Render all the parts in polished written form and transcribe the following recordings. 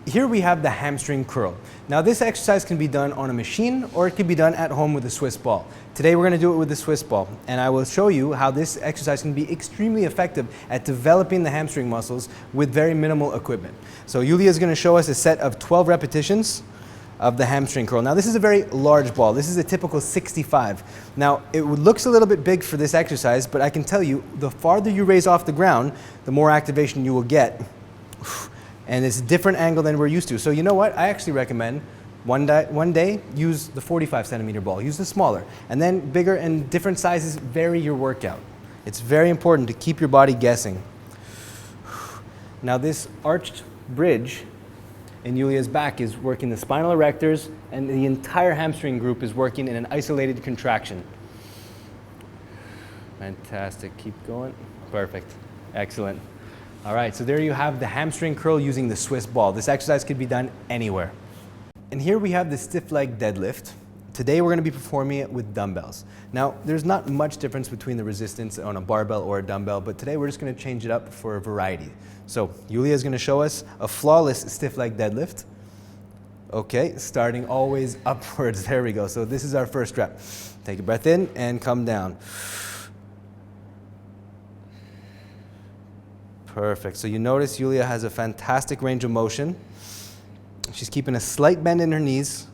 Here we have the hamstring curl. Now this exercise can be done on a machine or it can be done at home with a Swiss ball. Today we're going to do it with the Swiss ball, and I will show you how this exercise can be extremely effective at developing the hamstring muscles with very minimal equipment. So Yulia is going to show us a set of 12 repetitions of the hamstring curl. Now this is a very large ball. This is a typical 65. Now it looks a little bit big for this exercise, but I can tell you the farther you raise off the ground, the more activation you will get. And it's a different angle than we're used to. So you know what? I actually recommend one day use the 45 centimeter ball. Use the smaller. And then bigger and different sizes vary your workout. It's very important to keep your body guessing. Now this arched bridge in Yulia's back is working the spinal erectors, and the entire hamstring group is working in an isolated contraction. Fantastic. Keep going. Perfect. Excellent. All right, so there you have the hamstring curl using the Swiss ball. This exercise could be done anywhere. And here we have the stiff leg deadlift. Today we're going to be performing it with dumbbells. Now, there's not much difference between the resistance on a barbell or a dumbbell, but today we're just going to change it up for a variety. So Yulia is going to show us a flawless stiff leg deadlift. Okay, starting always upwards. There we go. So this is our first rep. Take a breath in and come down. Perfect. So you notice Yulia has a fantastic range of motion. She's keeping a slight bend in her knees,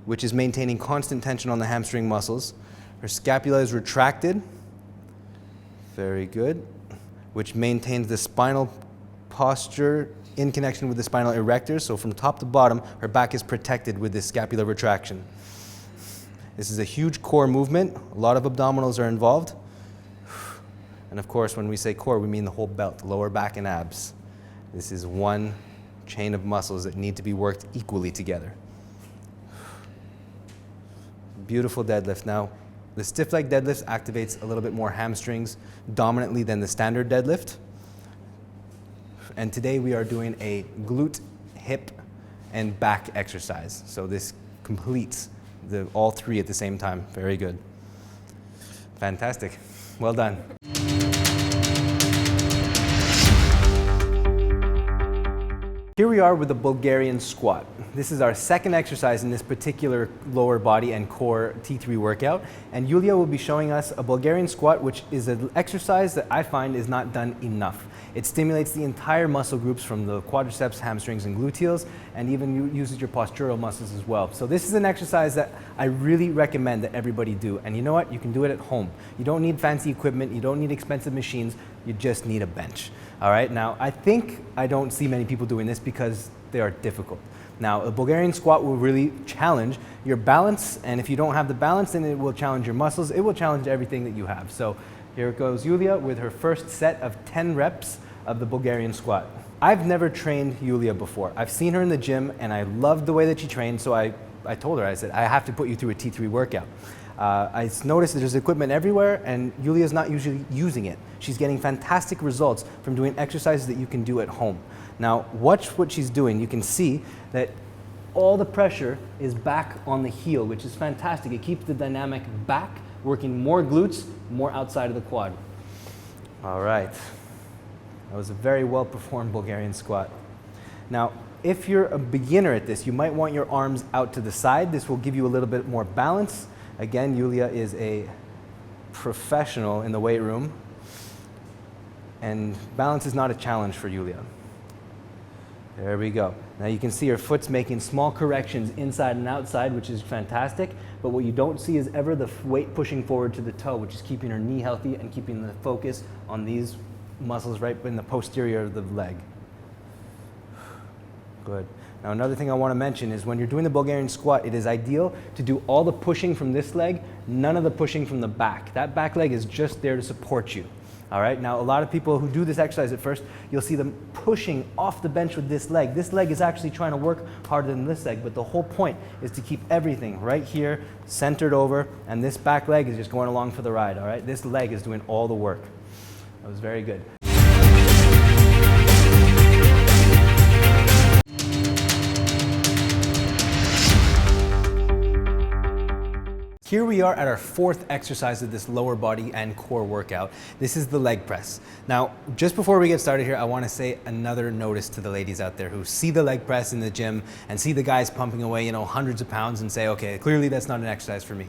which is maintaining constant tension on the hamstring muscles. Her scapula is retracted. Very good. Which maintains the spinal posture in connection with the spinal erectors. So from top to bottom, her back is protected with this scapular retraction. This is a huge core movement. A lot of abdominals are involved. And of course, when we say core, we mean the whole belt, lower back and abs. This is one chain of muscles that need to be worked equally together. Beautiful deadlift. Now, the stiff leg deadlift activates a little bit more hamstrings dominantly than the standard deadlift. And today we are doing a glute, hip, and back exercise. So this completes all three at the same time. Very good. Fantastic. Well done. Here we are with the Bulgarian squat. This is our second exercise in this particular lower body and core T3 workout. And Yulia will be showing us a Bulgarian squat, which is an exercise that I find is not done enough. It stimulates the entire muscle groups from the quadriceps, hamstrings, and gluteals, and even uses your postural muscles as well. So this is an exercise that I really recommend that everybody do. And you know what? You can do it at home. You don't need fancy equipment. You don't need expensive machines. You just need a bench. All right, now I don't see many people doing this because they are difficult. Now, a Bulgarian squat will really challenge your balance, and if you don't have the balance, then it will challenge your muscles. It will challenge everything that you have. So here goes Yulia with her first set of 10 reps of the Bulgarian squat. I've never trained Yulia before. I've seen her in the gym, and I loved the way that she trained, so I told her, I said, I have to put you through a T3 workout. I noticed that there's equipment everywhere, and Yulia's not usually using it. She's getting fantastic results from doing exercises that you can do at home. Now, watch what she's doing. You can see that all the pressure is back on the heel, which is fantastic. It keeps the dynamic back, working more glutes, more outside of the quad. All right. That was a very well-performed Bulgarian squat. Now, if you're a beginner at this, you might want your arms out to the side. This will give you a little bit more balance. Again, Yulia is a professional in the weight room, and balance is not a challenge for Yulia. There we go. Now you can see her foot's making small corrections inside and outside, which is fantastic, but what you don't see is ever the weight pushing forward to the toe, which is keeping her knee healthy and keeping the focus on these muscles right in the posterior of the leg. Good. Now another thing I want to mention is when you're doing the Bulgarian squat, it is ideal to do all the pushing from this leg, none of the pushing from the back. That back leg is just there to support you. All right, now a lot of people who do this exercise at first, you'll see them pushing off the bench with this leg. This leg is actually trying to work harder than this leg, but the whole point is to keep everything right here, centered over, and this back leg is just going along for the ride, all right? This leg is doing all the work. That was very good. Here we are at our fourth exercise of this lower body and core workout. This is the leg press. Now, just before we get started here, I want to say another notice to the ladies out there who see the leg press in the gym and see the guys pumping away, hundreds of pounds and say, okay, clearly that's not an exercise for me.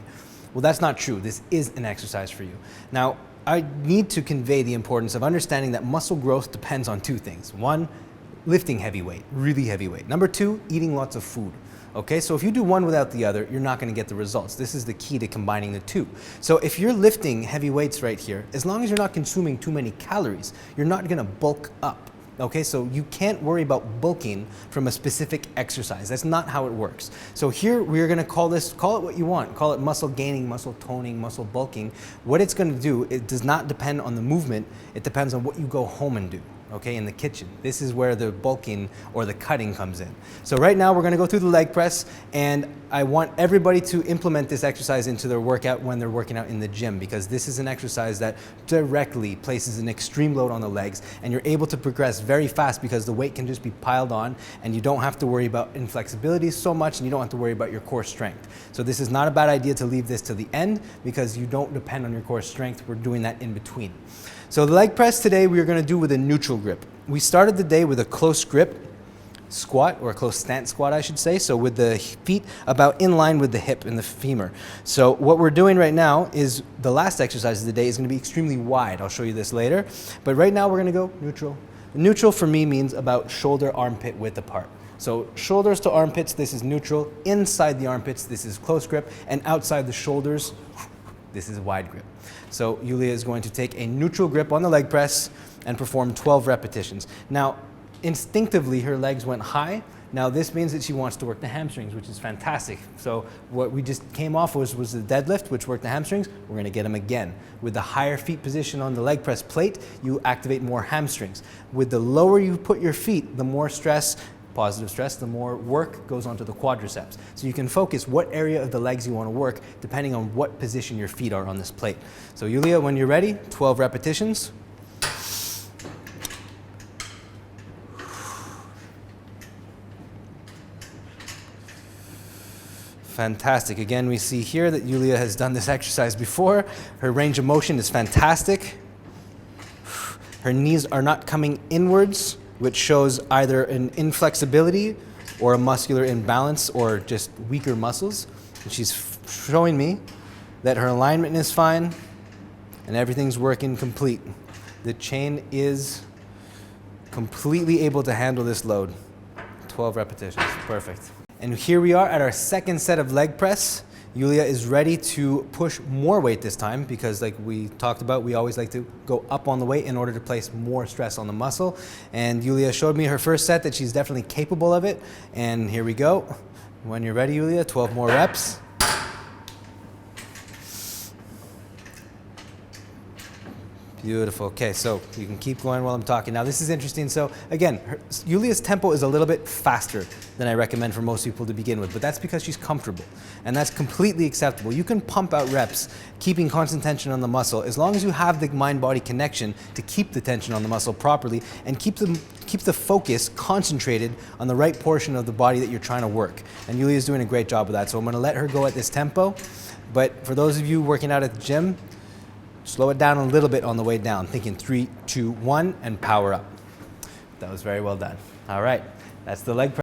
Well, that's not true. This is an exercise for you. Now, I need to convey the importance of understanding that muscle growth depends on two things. One, lifting heavy weight, really heavy weight. Number two, eating lots of food. Okay, so if you do one without the other, you're not going to get the results. This is the key to combining the two. So if you're lifting heavy weights right here, as long as you're not consuming too many calories, you're not going to bulk up. Okay, so you can't worry about bulking from a specific exercise. That's not how it works. So here we're going to call it what you want. Call it muscle gaining, muscle toning, muscle bulking. What it's going to do, it does not depend on the movement. It depends on what you go home and do. Okay, in the kitchen. This is where the bulking or the cutting comes in. So right now we're gonna go through the leg press, and I want everybody to implement this exercise into their workout when they're working out in the gym, because this is an exercise that directly places an extreme load on the legs, and you're able to progress very fast because the weight can just be piled on and you don't have to worry about inflexibility so much, and you don't have to worry about your core strength. So this is not a bad idea to leave this to the end because you don't depend on your core strength. We're doing that in between. So the leg press today we're going to do with a neutral grip. We started the day with a close grip squat, or a close stance squat I should say, so with the feet about in line with the hip and the femur. So what we're doing right now is the last exercise of the day is going to be extremely wide. I'll show you this later, but right now we're going to go neutral. Neutral for me means about shoulder armpit width apart. So shoulders to armpits, this is neutral. Inside the armpits, this is close grip, and outside the shoulders, this is wide grip. So Yulia is going to take a neutral grip on the leg press and perform 12 repetitions. Now, instinctively, her legs went high. Now, this means that she wants to work the hamstrings, which is fantastic. So what we just came off was the deadlift, which worked the hamstrings. We're going to get them again. With the higher feet position on the leg press plate, you activate more hamstrings. With the lower you put your feet, the more stress, positive stress, the more work goes onto the quadriceps. So you can focus what area of the legs you want to work depending on what position your feet are on this plate. So Yulia, when you're ready, 12 repetitions. Fantastic. Again, we see here that Yulia has done this exercise before. Her range of motion is fantastic. Her knees are not coming inwards, which shows either an inflexibility or a muscular imbalance or just weaker muscles. And she's showing me that her alignment is fine and everything's working complete. The chain is completely able to handle this load. 12 repetitions, perfect. And here we are at our second set of leg press. Yulia is ready to push more weight this time because, like we talked about, we always like to go up on the weight in order to place more stress on the muscle. And Yulia showed me her first set that she's definitely capable of it. And here we go. When you're ready, Yulia, 12 more reps. Beautiful. Okay, so you can keep going while I'm talking. Now, this is interesting. So again, Yulia's tempo is a little bit faster than I recommend for most people to begin with, but that's because she's comfortable, and that's completely acceptable. You can pump out reps, keeping constant tension on the muscle, as long as you have the mind-body connection to keep the tension on the muscle properly and keep the focus concentrated on the right portion of the body that you're trying to work. And Yulia's doing a great job with that. So I'm going to let her go at this tempo. But for those of you working out at the gym, slow it down a little bit on the way down, thinking 3, 2, 1, and power up. That was very well done. All right, that's the leg press.